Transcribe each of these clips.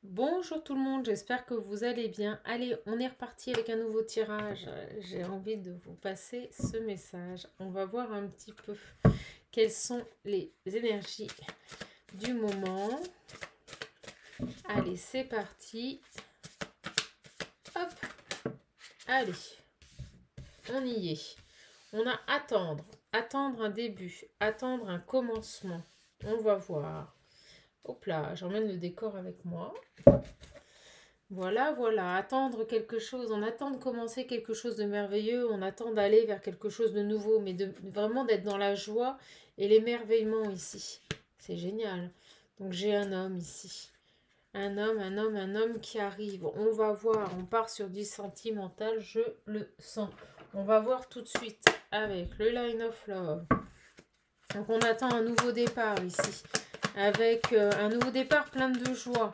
Bonjour tout le monde, j'espère que vous allez bien. Allez, on est reparti avec un nouveau tirage. J'ai envie de vous passer ce message. On va voir un petit peu quelles sont les énergies du moment. Allez, c'est parti. Hop, allez, on y est. On a attendre, attendre un début, attendre un commencement. On va voir. Hop là, j'emmène le décor avec moi. Voilà, voilà, attendre quelque chose, on attend de commencer quelque chose de merveilleux, on attend d'aller vers quelque chose de nouveau, mais vraiment d'être dans la joie et l'émerveillement ici. C'est génial. Donc j'ai un homme ici. Un homme qui arrive. On va voir, on part sur du sentimental, je le sens. On va voir tout de suite avec le Line of Love. Donc on attend un nouveau départ ici. Avec un nouveau départ plein de joie.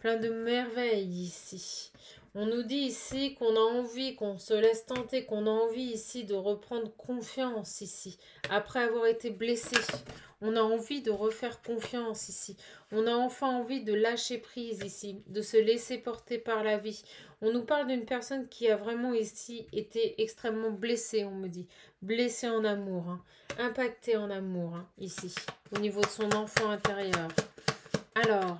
Plein de merveilles ici. On nous dit ici qu'on a envie, qu'on se laisse tenter, qu'on a envie ici de reprendre confiance ici. Après avoir été blessé, on a envie de refaire confiance ici. On a enfin envie de lâcher prise ici, de se laisser porter par la vie. On nous parle d'une personne qui a vraiment ici été extrêmement blessée, on me dit. Blessée en amour, hein. Impactée en amour, hein, ici, au niveau de son enfant intérieur. Alors,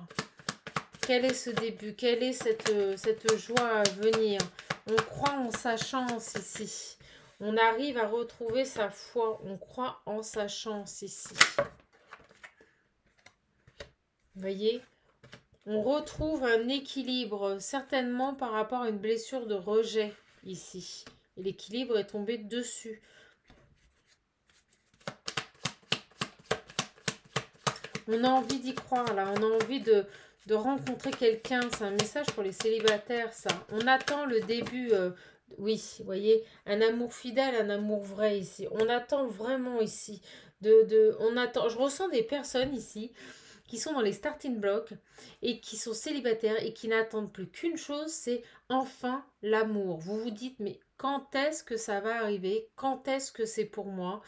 quel est ce début? Quelle est cette joie à venir? On croit en sa chance ici. On arrive à retrouver sa foi. On croit en sa chance ici. Vous voyez? On retrouve un équilibre, certainement par rapport à une blessure de rejet ici. Et l'équilibre est tombé dessus. On a envie d'y croire là. On a envie de rencontrer quelqu'un. C'est un message pour les célibataires, ça. On attend le début, oui, vous voyez, un amour fidèle, un amour vrai ici. On attend vraiment ici. On attend. Je ressens des personnes ici qui sont dans les starting blocks et qui sont célibataires et qui n'attendent plus qu'une chose, c'est enfin l'amour. Vous vous dites, mais quand est-ce que ça va arriver? Quand est-ce que c'est pour moi?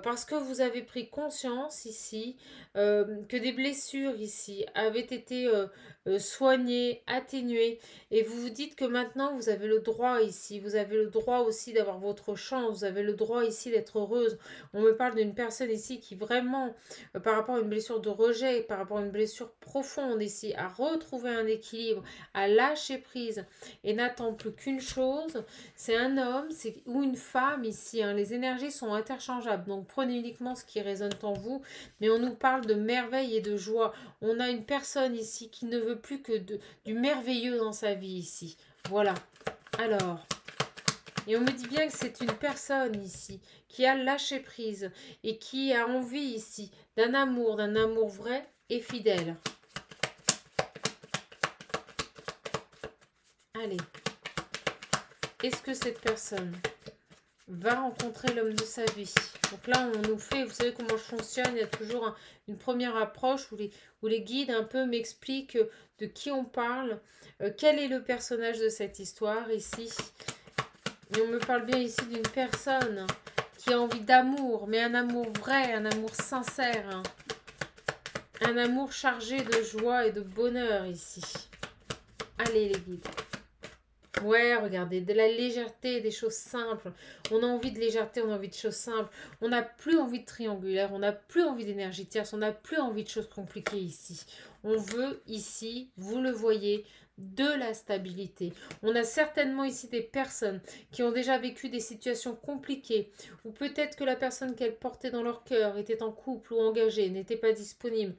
Parce que vous avez pris conscience ici que des blessures ici avaient été soignées, atténuées, et vous vous dites que maintenant vous avez le droit ici, vous avez le droit aussi d'avoir votre chance, vous avez le droit ici d'être heureuse. On me parle d'une personne ici qui vraiment, par rapport à une blessure de rejet, par rapport à une blessure profonde ici, a retrouvé un équilibre, a lâché prise et n'attend plus qu'une chose, c'est un homme ou une femme ici, hein. Les énergies sont interchangeables, donc prenez uniquement ce qui résonne en vous, mais on nous parle de merveille et de joie. On a une personne ici qui ne veut plus que du merveilleux dans sa vie ici. Voilà. Alors, et on me dit bien que c'est une personne ici qui a lâché prise et qui a envie ici d'un amour vrai et fidèle. Allez. Est-ce que cette personne va rencontrer l'homme de sa vie? Donc là, on nous fait, vous savez comment je fonctionne, il y a toujours une première approche où les guides un peu m'expliquent de qui on parle, quel est le personnage de cette histoire ici. Et on me parle bien ici d'une personne qui a envie d'amour, mais un amour vrai, un amour sincère, hein. Un amour chargé de joie et de bonheur ici. Allez les guides. Ouais, regardez, de la légèreté, des choses simples. On a envie de légèreté, on a envie de choses simples. On n'a plus envie de triangulaire, on n'a plus envie d'énergie tierce, on n'a plus envie de choses compliquées ici. On veut ici, vous le voyez, de la stabilité. On a certainement ici des personnes qui ont déjà vécu des situations compliquées, ou peut-être que la personne qu'elles portaient dans leur cœur était en couple ou engagée, n'était pas disponible.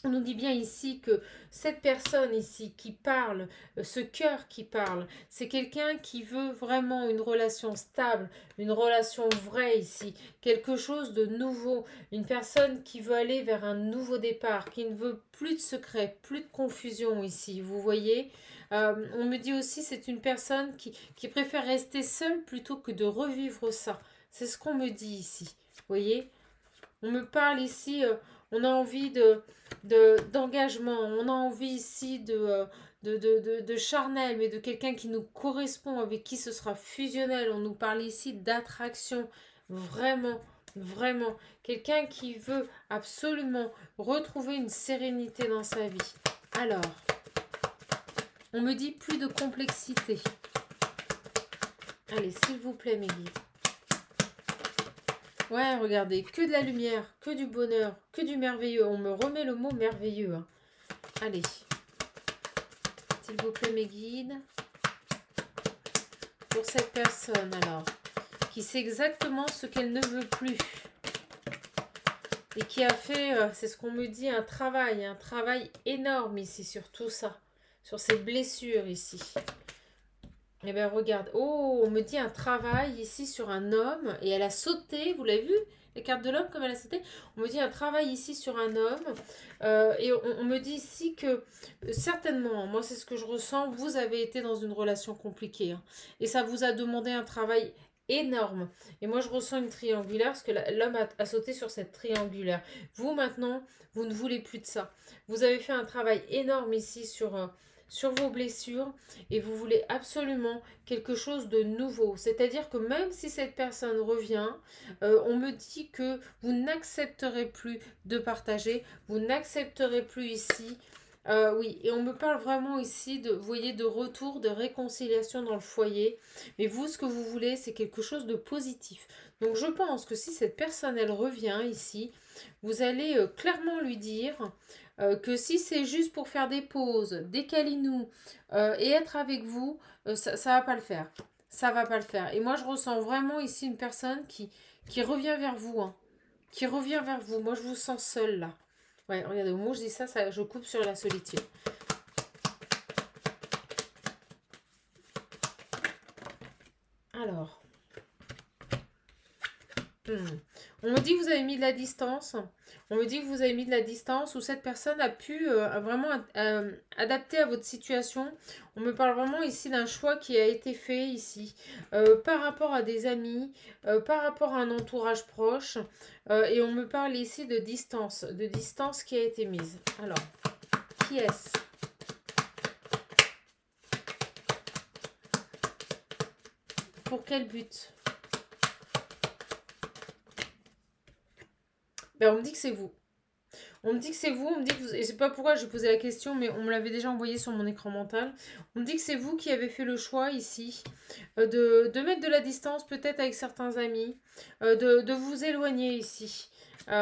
On nous dit bien ici que cette personne ici qui parle, ce cœur qui parle, c'est quelqu'un qui veut vraiment une relation stable, une relation vraie ici, quelque chose de nouveau, une personne qui veut aller vers un nouveau départ, qui ne veut plus de secrets, plus de confusion ici, vous voyez. On me dit aussi c'est une personne qui préfère rester seule plutôt que de revivre ça. C'est ce qu'on me dit ici, vous voyez. On me parle ici, on a envie d'engagement, on a envie ici de charnel, mais de quelqu'un qui nous correspond, avec qui ce sera fusionnel. On nous parle ici d'attraction, vraiment, vraiment. Quelqu'un qui veut absolument retrouver une sérénité dans sa vie. Alors, On me dit plus de complexité. Allez, s'il vous plaît, mes guides. Ouais, regardez, que de la lumière, que du bonheur, que du merveilleux. On me remet le mot merveilleux. Hein. Allez. S'il vous plaît, mes guides. Pour cette personne, alors, qui sait exactement ce qu'elle ne veut plus. Et qui a fait, c'est ce qu'on me dit, un travail énorme ici sur tout ça. Sur ces blessures ici. Eh bien, regarde. Oh, on me dit un travail ici sur un homme. Et elle a sauté. Vous l'avez vu? Les cartes de l'homme, comme elle a sauté. On me dit un travail ici sur un homme. Et on me dit ici que, certainement, moi, c'est ce que je ressens. Vous avez été dans une relation compliquée. Hein, et ça vous a demandé un travail énorme. Et moi, je ressens une triangulaire parce que l'homme a sauté sur cette triangulaire. Vous, maintenant, vous ne voulez plus de ça. Vous avez fait un travail énorme ici sur vos blessures et vous voulez absolument quelque chose de nouveau. C'est-à-dire que même si cette personne revient, on me dit que vous n'accepterez plus de partager, vous n'accepterez plus ici. Oui, et on me parle vraiment ici de, vous voyez, de retour, de réconciliation dans le foyer. Mais vous, ce que vous voulez, c'est quelque chose de positif. Donc je pense que si cette personne, elle revient ici, vous allez clairement lui dire que si c'est juste pour faire des pauses, des câlinous et être avec vous, ça va pas le faire. Ça va pas le faire. Et moi, je ressens vraiment ici une personne qui revient vers vous. Hein, qui revient vers vous. Moi, je vous sens seule là. Ouais, regardez, au moment où je dis ça, je coupe sur la solitude. Alors. On me dit que vous avez mis de la distance. On me dit que vous avez mis de la distance où cette personne a pu vraiment adapter à votre situation. On me parle vraiment ici d'un choix qui a été fait ici par rapport à des amis, par rapport à un entourage proche. Et on me parle ici de distance qui a été mise. Alors, qui est-ce? Pour quel but? Ben, on me dit que c'est vous. On me dit que c'est vous, on me dit que vous... Et je sais pas pourquoi j'ai posé la question, mais on me l'avait déjà envoyé sur mon écran mental. On me dit que c'est vous qui avez fait le choix ici de mettre de la distance peut-être avec certains amis, de vous éloigner ici. Ou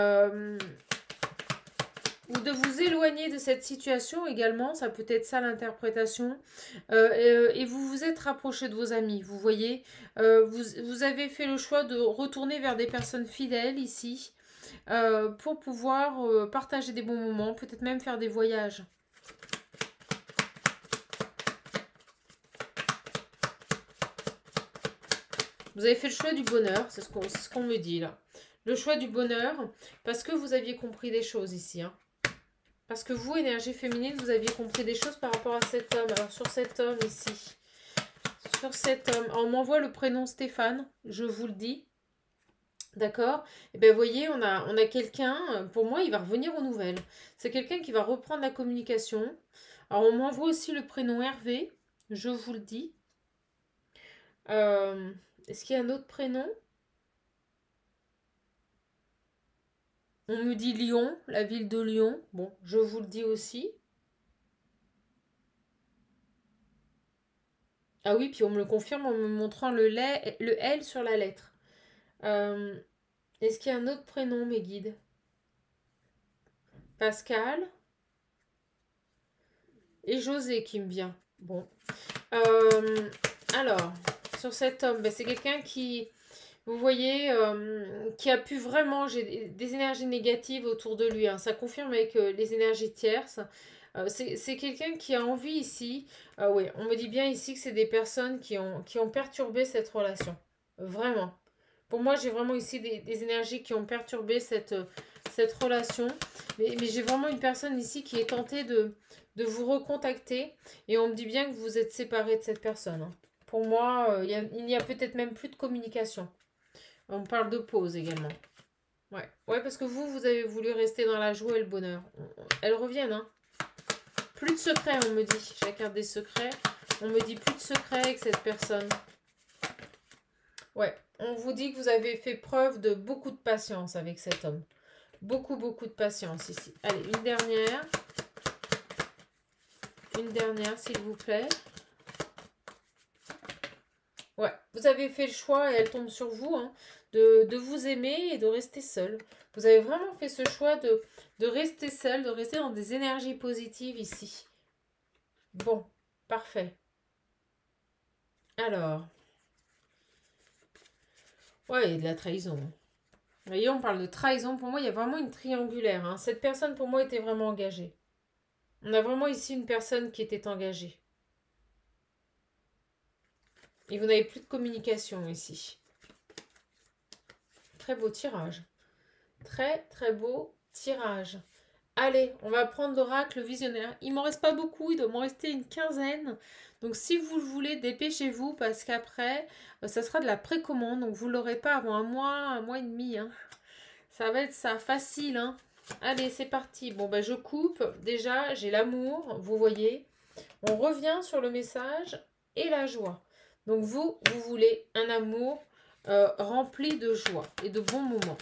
de vous éloigner de cette situation également, ça peut être ça l'interprétation. Et vous vous êtes rapproché de vos amis, vous voyez. Vous avez fait le choix de retourner vers des personnes fidèles ici. Pour pouvoir partager des bons moments, peut-être même faire des voyages. Vous avez fait le choix du bonheur, c'est ce qu'on me dit là. Le choix du bonheur, parce que vous aviez compris des choses ici. Hein. Parce que vous, énergie féminine, vous aviez compris des choses par rapport à cet homme. Alors sur cet homme ici, sur cet homme, on m'envoie le prénom Stéphane, je vous le dis. D'accord? Et bien, vous voyez, on a quelqu'un, pour moi, il va revenir aux nouvelles. C'est quelqu'un qui va reprendre la communication. Alors, on m'envoie aussi le prénom Hervé, je vous le dis. Est-ce qu'il y a un autre prénom? On me dit Lyon, la ville de Lyon. Bon, je vous le dis aussi. Ah oui, puis on me le confirme en me montrant le L sur la lettre. Est-ce qu'il y a un autre prénom, mes guides? Pascal et José qui me vient. Bon. Alors, sur cet homme, ben, c'est quelqu'un qui, vous voyez, qui a pu vraiment, j'ai des énergies négatives autour de lui. Hein. Ça confirme avec les énergies tierces. C'est quelqu'un qui a envie ici. Oui, on me dit bien ici que c'est des personnes qui ont perturbé cette relation. Vraiment. Pour moi, j'ai vraiment ici des énergies qui ont perturbé cette relation. Mais j'ai vraiment une personne ici qui est tentée de vous recontacter. Et on me dit bien que vous êtes séparés de cette personne. Hein. Pour moi, il n'y a peut-être même plus de communication. On parle de pause également. Ouais, parce que vous avez voulu rester dans la joie et le bonheur. Elles reviennent, hein. Plus de secrets, on me dit. J'ai la carte des secrets. On me dit plus de secrets avec cette personne. Ouais, on vous dit que vous avez fait preuve de beaucoup de patience avec cet homme. Beaucoup de patience ici. Allez, une dernière. Une dernière, s'il vous plaît. Ouais, vous avez fait le choix, et elle tombe sur vous, hein, de vous aimer et de rester seul. Vous avez vraiment fait ce choix de rester seul, de rester dans des énergies positives ici. Bon, parfait. Alors, ouais, il y a de la trahison. Vous voyez, on parle de trahison. Pour moi, il y a vraiment une triangulaire, hein. Cette personne, pour moi, était vraiment engagée. On a vraiment ici une personne qui était engagée. Et vous n'avez plus de communication ici. Très beau tirage. Très, très beau tirage. Allez, on va prendre l'oracle visionnaire. Il m'en reste pas beaucoup, il doit m'en rester une quinzaine. Donc si vous le voulez, dépêchez-vous parce qu'après, ça sera de la précommande. Donc vous ne l'aurez pas avant un mois et demi, hein. Ça va être ça, facile, hein. Allez, c'est parti. Bon, ben je coupe. Déjà, j'ai l'amour, vous voyez. On revient sur le message et la joie. Donc vous voulez un amour rempli de joie et de bons moments.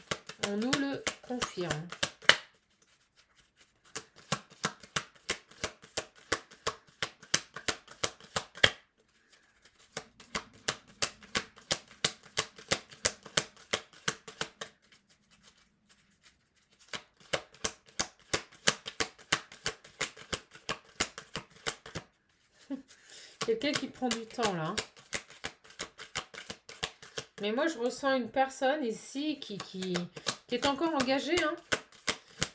On nous le confirme. Quelqu'un qui prend du temps là. Mais moi je ressens une personne ici qui est encore engagée. Hein,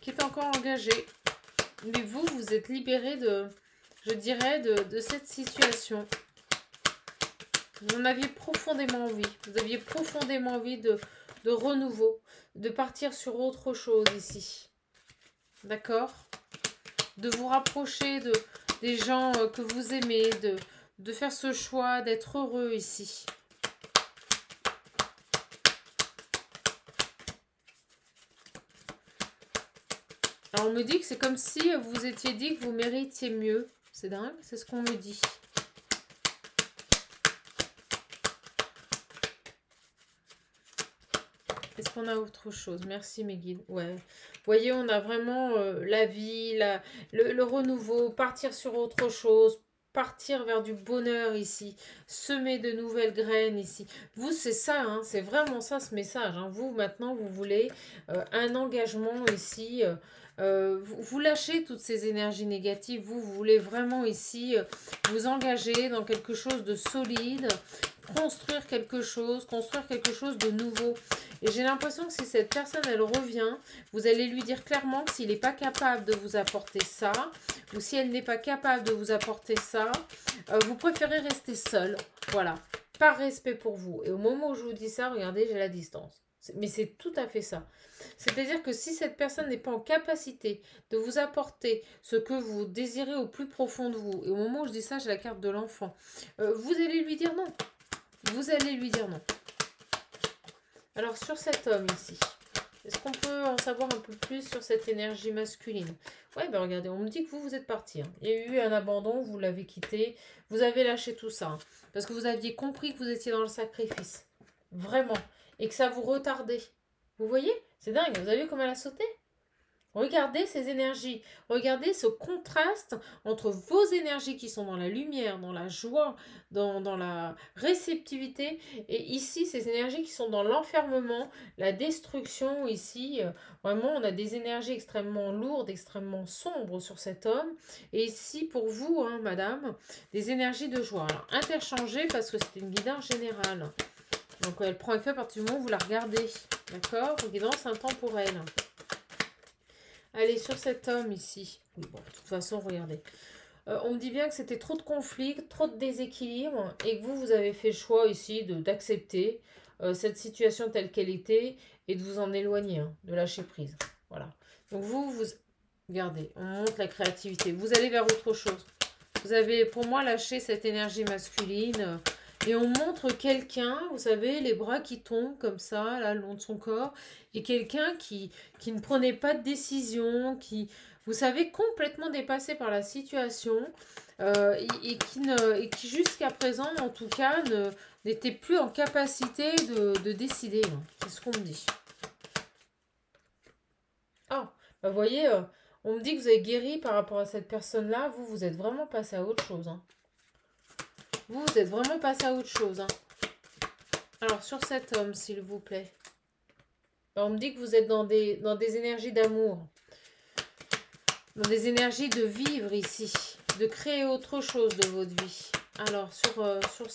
qui est encore engagée. Mais vous êtes libéré de, je dirais, de cette situation. Vous en aviez profondément envie. Vous aviez profondément envie de renouveau. De partir sur autre chose ici. D'accord? De vous rapprocher des gens que vous aimez. De faire ce choix, d'être heureux ici. Alors on me dit que c'est comme si vous vous étiez dit que vous méritiez mieux. C'est dingue, c'est ce qu'on me dit. Est-ce qu'on a autre chose? Merci mes guides. Ouais. Vous voyez, on a vraiment la vie, le renouveau, partir sur autre chose, partir vers du bonheur ici, semer de nouvelles graines ici. Vous, c'est ça, hein, c'est vraiment ça ce message. Hein. Vous, maintenant, vous voulez un engagement ici. Vous lâchez toutes ces énergies négatives. Vous voulez vraiment ici vous engager dans quelque chose de solide, construire quelque chose de nouveau. Et j'ai l'impression que si cette personne, elle revient, vous allez lui dire clairement que s'il n'est pas capable de vous apporter ça, ou si elle n'est pas capable de vous apporter ça, vous préférez rester seul. Voilà, par respect pour vous. Et au moment où je vous dis ça, regardez, j'ai la distance. Mais c'est tout à fait ça. C'est-à-dire que si cette personne n'est pas en capacité de vous apporter ce que vous désirez au plus profond de vous, et au moment où je dis ça, j'ai la carte de l'enfant, vous allez lui dire non. Vous allez lui dire non. Alors, sur cet homme ici, est-ce qu'on peut en savoir un peu plus sur cette énergie masculine? Ouais, ben regardez, on me dit que vous êtes parti. Hein. Il y a eu un abandon, vous l'avez quitté, vous avez lâché tout ça. Hein, parce que vous aviez compris que vous étiez dans le sacrifice. Vraiment. Et que ça vous retardait. Vous voyez? C'est dingue. Vous avez vu comment elle a sauté? Regardez ces énergies. Regardez ce contraste entre vos énergies qui sont dans la lumière, dans la joie, dans la réceptivité. Et ici, ces énergies qui sont dans l'enfermement, la destruction. Ici, vraiment, on a des énergies extrêmement lourdes, extrêmement sombres sur cet homme. Et ici, pour vous, hein, madame, des énergies de joie. Alors, interchangez parce que c'est une guidance générale. Donc, elle prend effet à partir du moment où vous la regardez. D'accord? Guidance intemporelle. Allez, sur cet homme ici. Oui, bon, de toute façon, regardez. On me dit bien que c'était trop de conflits, trop de déséquilibre, et que vous avez fait le choix ici d'accepter cette situation telle qu'elle était, et de vous en éloigner, hein, de lâcher prise. Voilà. Donc vous, regardez, on montre la créativité. Vous allez vers autre chose. Vous avez, pour moi, lâché cette énergie masculine. Et on montre quelqu'un, vous savez, les bras qui tombent comme ça, là, le long de son corps. Et quelqu'un qui ne prenait pas de décision, qui, vous savez, complètement dépassé par la situation. Et qui jusqu'à présent, en tout cas, n'était plus en capacité de décider. C'est ce qu'on me dit. Ah, bah, vous voyez, On me dit que vous avez guéri par rapport à cette personne-là. Vous, vous êtes vraiment passé à autre chose. Hein. Vous, vous êtes vraiment passé à autre chose. Hein. Alors, sur cet homme, s'il vous plaît. On me dit que vous êtes dans des énergies d'amour. Dans des énergies de vivre ici. De créer autre chose de votre vie. Alors, sur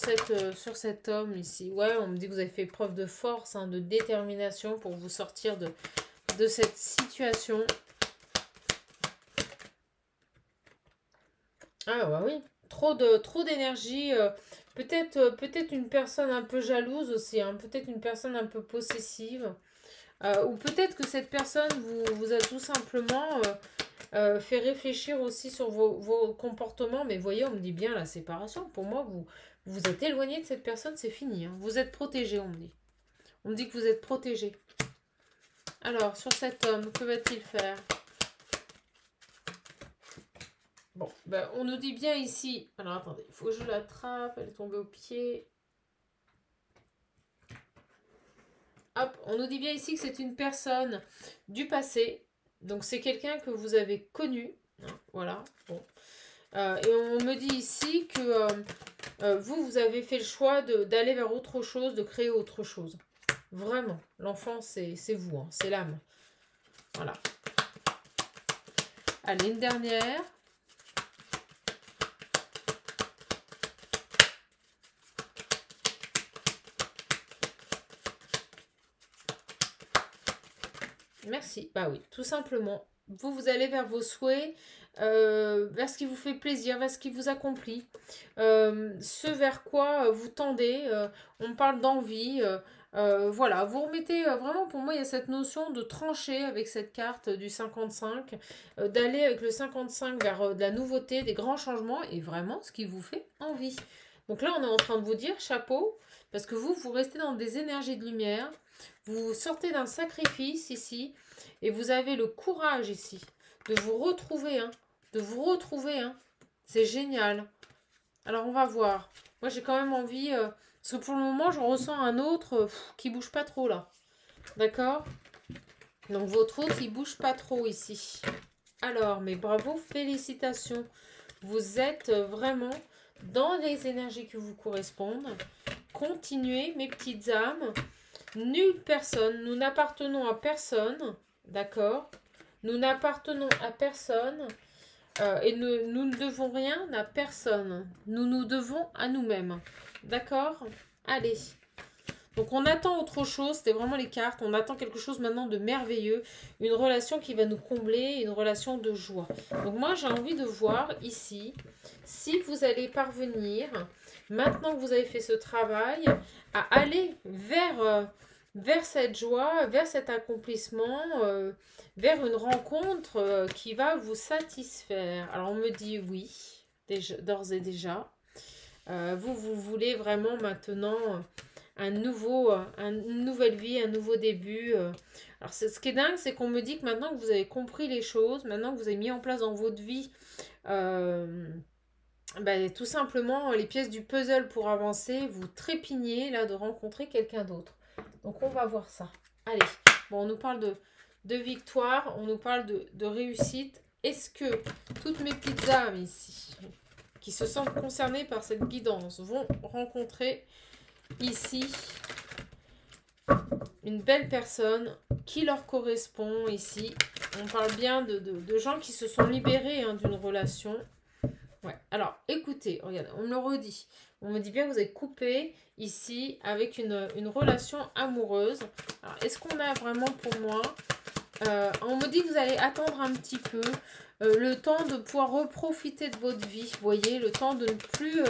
cet homme ici. Ouais, on me dit que vous avez fait preuve de force, hein, de détermination pour vous sortir de cette situation. Ah bah oui. Trop d'énergie. Peut-être une personne un peu jalouse aussi. Hein, peut-être une personne un peu possessive. Ou peut-être que cette personne vous a tout simplement fait réfléchir aussi sur vos comportements. Mais voyez, on me dit bien la séparation. Pour moi, vous êtes éloigné de cette personne, c'est fini. Hein. Vous êtes protégé, on me dit. On me dit que vous êtes protégé. Alors, sur cet homme, que va-t-il faire? Bon, ben, on nous dit bien ici... Alors, attendez, il faut que je l'attrape. Elle est tombée au pied. Hop, on nous dit bien ici que c'est une personne du passé. Donc, c'est quelqu'un que vous avez connu. Hein, voilà, bon. Et on me dit ici que vous avez fait le choix d'aller vers autre chose, de créer autre chose. Vraiment, l'enfant, c'est vous, hein, c'est l'âme. Voilà. Allez, une dernière. Merci. Bah oui, tout simplement. Vous allez vers vos souhaits, vers ce qui vous fait plaisir, vers ce qui vous accomplit. Ce vers quoi vous tendez. On parle d'envie. Voilà, vous remettez vraiment, pour moi, il y a cette notion de trancher avec cette carte du 55, d'aller avec le 55 vers de la nouveauté, des grands changements et vraiment ce qui vous fait envie. Donc là, on est en train de vous dire chapeau, parce que vous restez dans des énergies de lumière. Vous sortez d'un sacrifice ici et vous avez le courage ici de vous retrouver. Hein, de vous retrouver. Hein. C'est génial. Alors, on va voir. Moi, j'ai quand même envie... parce que pour le moment, je ressens un autre qui bouge pas trop là. D'accord? Donc, votre autre, il bouge pas trop ici. Alors, mais bravo, félicitations. Vous êtes vraiment dans les énergies qui vous correspondent. Continuez, mes petites âmes. Nulle personne, nous n'appartenons à personne, d'accord? Nous n'appartenons à personne et nous ne devons rien à personne. Nous nous devons à nous-mêmes, d'accord? Allez. Donc on attend autre chose, c'était vraiment les cartes, on attend quelque chose maintenant de merveilleux, une relation qui va nous combler, une relation de joie. Donc moi j'ai envie de voir ici, si vous allez parvenir, maintenant que vous avez fait ce travail, à aller vers cette joie, vers cet accomplissement, vers une rencontre qui va vous satisfaire. Alors on me dit oui, d'ores et déjà. Vous voulez vraiment maintenant une nouvelle vie, un nouveau début. Alors ce qui est dingue, c'est qu'on me dit que maintenant que vous avez compris les choses, maintenant que vous avez mis en place dans votre vie tout simplement les pièces du puzzle pour avancer, vous trépignez là de rencontrer quelqu'un d'autre. Donc on va voir ça. Allez, bon, on nous parle de victoire, on nous parle de réussite. Est-ce que toutes mes petites âmes ici, qui se sentent concernées par cette guidance, vont rencontrer ici une belle personne qui leur correspond ici? On parle bien de gens qui se sont libérés d'une relation. Ouais, alors écoutez, regardez, on me le redit. On me dit bien que vous avez coupé ici avec une relation amoureuse. Alors, est-ce qu'on a vraiment pour moi on me dit que vous allez attendre un petit peu le temps de pouvoir reprofiter de votre vie. Vous voyez, le temps de ne plus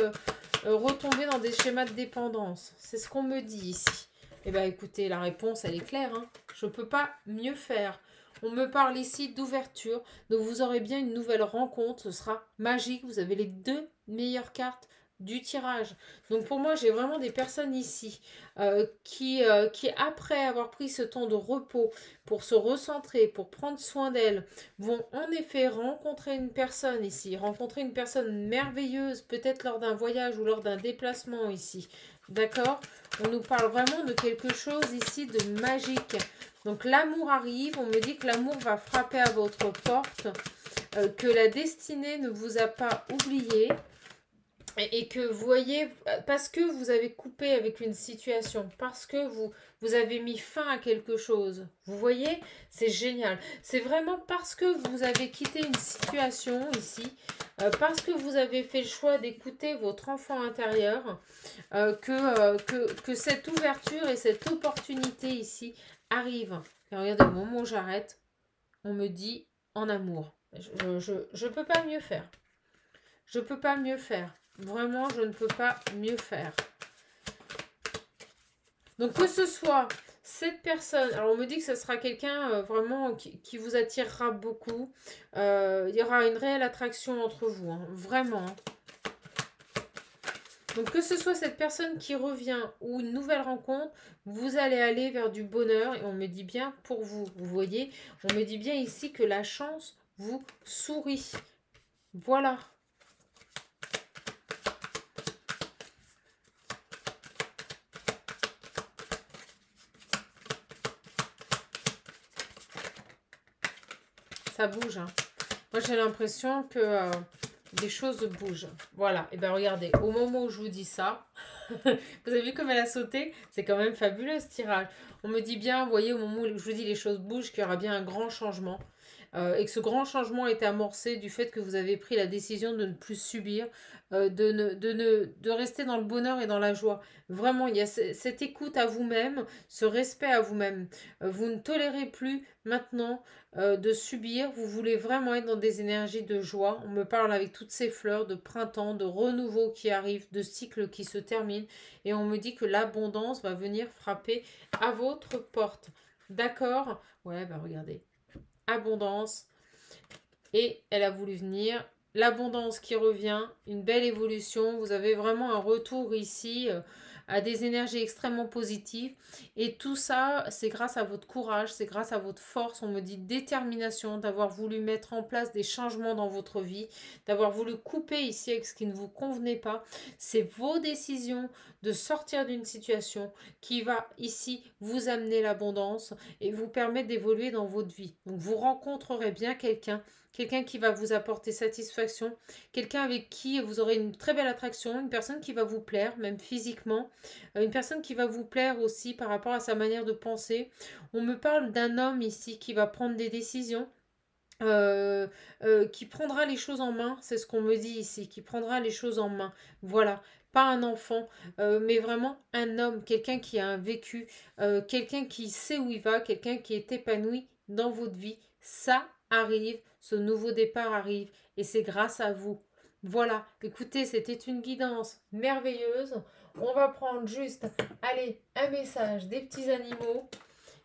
retomber dans des schémas de dépendance. C'est ce qu'on me dit ici. Eh bien, écoutez, la réponse, elle est claire. Hein. Je ne peux pas mieux faire. On me parle ici d'ouverture. Donc, vous aurez bien une nouvelle rencontre. Ce sera magique. Vous avez les deux meilleures cartes du tirage. Donc, pour moi, j'ai vraiment des personnes ici qui, après avoir pris ce temps de repos pour se recentrer, pour prendre soin d'elles, vont en effet rencontrer une personne ici. Rencontrer une personne merveilleuse, peut-être lors d'un voyage ou lors d'un déplacement ici. D'accord ? On nous parle vraiment de quelque chose ici de magique. Donc l'amour arrive, on me dit que l'amour va frapper à votre porte, que la destinée ne vous a pas oublié. Et que vous voyez, parce que vous avez coupé avec une situation, parce que vous avez mis fin à quelque chose, vous voyez, c'est génial. C'est vraiment parce que vous avez quitté une situation ici, parce que vous avez fait le choix d'écouter votre enfant intérieur, que cette ouverture et cette opportunité ici arrivent. Et regardez, au moment où j'arrête, on me dit en amour. Je peux pas mieux faire. Je peux pas mieux faire. Vraiment, je ne peux pas mieux faire. Donc, que ce soit cette personne, alors on me dit que ce sera quelqu'un vraiment qui vous attirera beaucoup. Il y aura une réelle attraction entre vous, hein, vraiment. Donc, que ce soit cette personne qui revient ou une nouvelle rencontre, vous allez aller vers du bonheur. Et on me dit bien pour vous, vous voyez, on me dit bien ici que la chance vous sourit. Voilà. Ça bouge, hein. Moi, j'ai l'impression que des choses bougent. Voilà. Et bien, regardez, au moment où je vous dis ça, vous avez vu comme elle a sauté? C'est quand même fabuleux, ce tirage. On me dit bien, vous voyez, au moment où je vous dis les choses bougent, qu'il y aura bien un grand changement. Et que ce grand changement est amorcé du fait que vous avez pris la décision de ne plus subir, de rester dans le bonheur et dans la joie. Vraiment, il y a cette écoute à vous-même, ce respect à vous-même. Vous ne tolérez plus maintenant de subir, vous voulez vraiment être dans des énergies de joie. On me parle avec toutes ces fleurs de printemps, de renouveau qui arrive, de cycles qui se terminent. Et on me dit que l'abondance va venir frapper à votre porte. D'accord? Ouais, bah regardez. Abondance. Et elle a voulu venir. L'abondance qui revient, une belle évolution. Vous avez vraiment un retour ici à des énergies extrêmement positives. Et tout ça, c'est grâce à votre courage, c'est grâce à votre force, on me dit détermination, d'avoir voulu mettre en place des changements dans votre vie, d'avoir voulu couper ici avec ce qui ne vous convenait pas. C'est vos décisions de sortir d'une situation qui va ici vous amener l'abondance et vous permettre d'évoluer dans votre vie. Donc vous rencontrerez bien quelqu'un qui va vous apporter satisfaction, quelqu'un avec qui vous aurez une très belle attraction, une personne qui va vous plaire, même physiquement, une personne qui va vous plaire aussi par rapport à sa manière de penser. On me parle d'un homme ici qui va prendre des décisions, qui prendra les choses en main, c'est ce qu'on me dit ici, qui prendra les choses en main. Voilà, pas un enfant, mais vraiment un homme, quelqu'un qui a un vécu, quelqu'un qui sait où il va, quelqu'un qui est épanoui dans votre vie. Ça arrive, ce nouveau départ arrive, et c'est grâce à vous. Voilà, écoutez, c'était une guidance merveilleuse. On va prendre juste, allez, un message des petits animaux,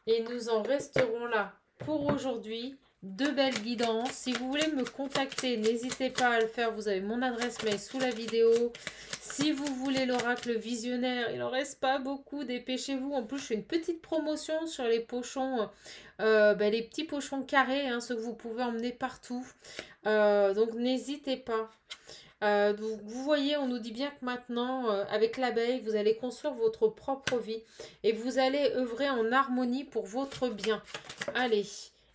et nous en resterons là pour aujourd'hui. Deux belles guidances. Si vous voulez me contacter, n'hésitez pas à le faire. Vous avez mon adresse mail sous la vidéo. Si vous voulez l'oracle visionnaire, il n'en reste pas beaucoup, dépêchez-vous. En plus, je fais une petite promotion sur les pochons, les petits pochons carrés, hein, ceux que vous pouvez emmener partout. Donc, n'hésitez pas. Donc, vous voyez, on nous dit bien que maintenant, avec l'abeille, vous allez construire votre propre vie et vous allez œuvrer en harmonie pour votre bien. Allez.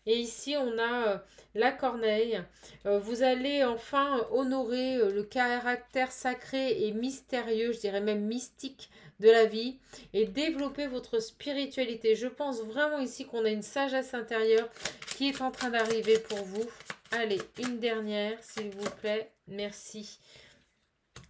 Et ici, on a la corneille. Vous allez enfin honorer le caractère sacré et mystérieux, je dirais même mystique de la vie et développer votre spiritualité. Je pense vraiment ici qu'on a une sagesse intérieure qui est en train d'arriver pour vous. Allez, une dernière, s'il vous plaît. Merci.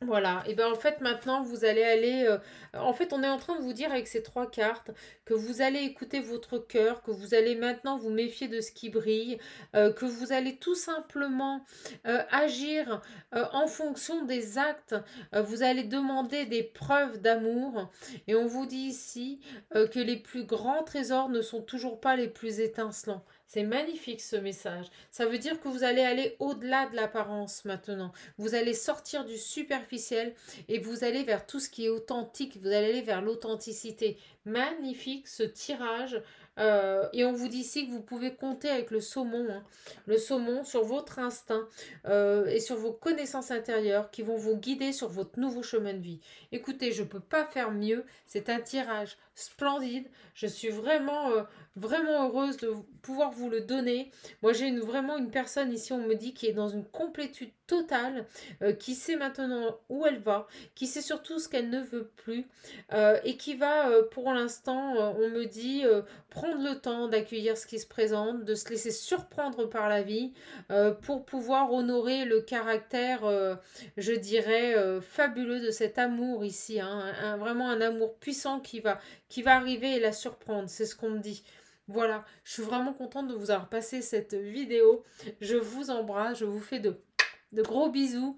Voilà, et bien en fait maintenant vous allez aller, en fait on est en train de vous dire avec ces trois cartes que vous allez écouter votre cœur, que vous allez maintenant vous méfier de ce qui brille, que vous allez tout simplement agir en fonction des actes, vous allez demander des preuves d'amour et on vous dit ici que les plus grands trésors ne sont toujours pas les plus étincelants. C'est magnifique ce message. Ça veut dire que vous allez aller au-delà de l'apparence maintenant. Vous allez sortir du superficiel et vous allez vers tout ce qui est authentique. Vous allez aller vers l'authenticité. Magnifique ce tirage. Et on vous dit ici que vous pouvez compter avec le saumon, hein. Le saumon sur votre instinct et sur vos connaissances intérieures qui vont vous guider sur votre nouveau chemin de vie. Écoutez, je ne peux pas faire mieux. C'est un tirage splendide. Je suis vraiment heureuse de pouvoir vous le donner. Moi, j'ai vraiment une personne ici, on me dit, qui est dans une complétude totale, qui sait maintenant où elle va, qui sait surtout ce qu'elle ne veut plus et qui va, pour l'instant, on me dit, prendre le temps d'accueillir ce qui se présente, de se laisser surprendre par la vie pour pouvoir honorer le caractère, je dirais, fabuleux de cet amour ici, hein, vraiment un amour puissant qui va arriver et la surprendre, c'est ce qu'on me dit. Voilà, je suis vraiment contente de vous avoir passé cette vidéo. Je vous embrasse, je vous fais de gros bisous.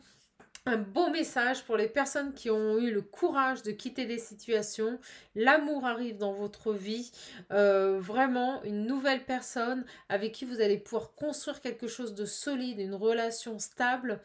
Un beau message pour les personnes qui ont eu le courage de quitter des situations. L'amour arrive dans votre vie. Vraiment, une nouvelle personne avec qui vous allez pouvoir construire quelque chose de solide, une relation stable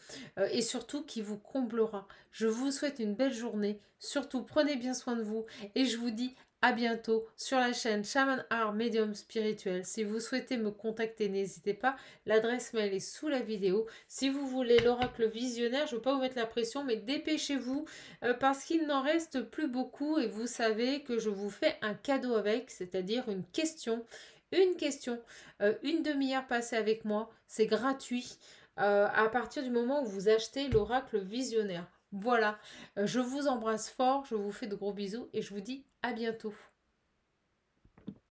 et surtout qui vous comblera. Je vous souhaite une belle journée. Surtout, prenez bien soin de vous et je vous dis à bientôt sur la chaîne Shaman Art Medium Spirituel. Si vous souhaitez me contacter, n'hésitez pas. L'adresse mail est sous la vidéo. Si vous voulez l'oracle visionnaire, je ne veux pas vous mettre la pression, mais dépêchez-vous parce qu'il n'en reste plus beaucoup et vous savez que je vous fais un cadeau avec, c'est-à-dire une question. Une demi-heure passée avec moi, c'est gratuit à partir du moment où vous achetez l'oracle visionnaire. Voilà, je vous embrasse fort, je vous fais de gros bisous et je vous dis à bientôt.